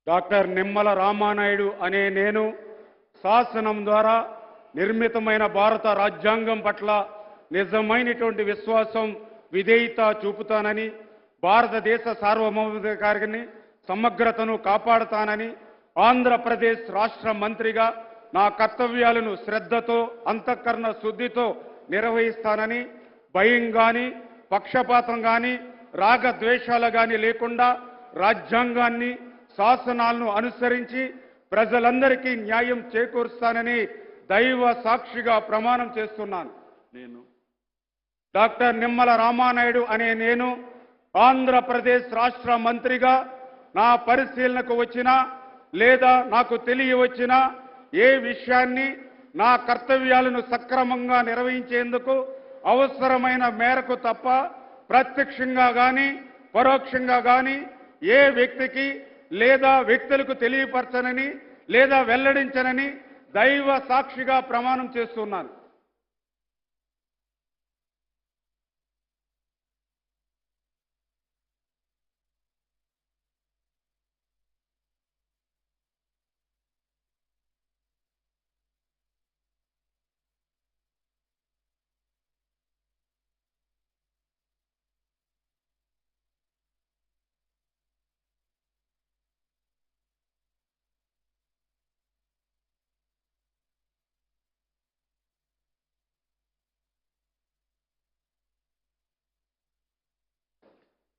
Doctor Nimmala Ramanaidu అనే నేను శాసనం ద్వారా నిర్మితమైన భారత రాజ్యాంగం పట్ల నిజమైనటువంటి విశ్వాసం విధేయత చూపుతానని, భారతదేశ సార్వభౌమాధికారాన్ని సమగ్రతను కాపాడుతానని, ఆంధ్రప్రదేశ్ రాష్ట్ర మంత్రిగా నా కర్తవ్యాలను శ్రద్ధతో అంతఃకరణ శుద్ధితో నిర్వహిస్తానని, భయం గాని పక్షపాతం గాని రాగద్వేషాలు గాని లేకుండా రాజ్యాంగాన్ని శాసనాలను అనుసరించి ప్రజలందరికీ న్యాయం చేకూరుస్తానని దైవ సాక్షిగా ప్రమాణం చేస్తున్నాను. నేను డాక్టర్ నిమ్మల రామానాయుడు అనే నేను ఆంధ్రప్రదేశ్ రాష్ట్ర మంత్రిగా నా పరిశీలనకు వచ్చినా లేదా నాకు తెలియవచ్చినా ఏ విషయాన్ని నా కర్తవ్యాలను సక్రమంగా నిర్వహించేందుకు అవసరమైన మేరకు తప్ప ప్రత్యక్షంగా గాని పరోక్షంగా గాని ఏ వ్యక్తికి లేదా వ్యక్తులకు తెలియపరచనని లేదా వెల్లడించనని దైవ సాక్షిగా ప్రమాణం చేస్తున్నాను.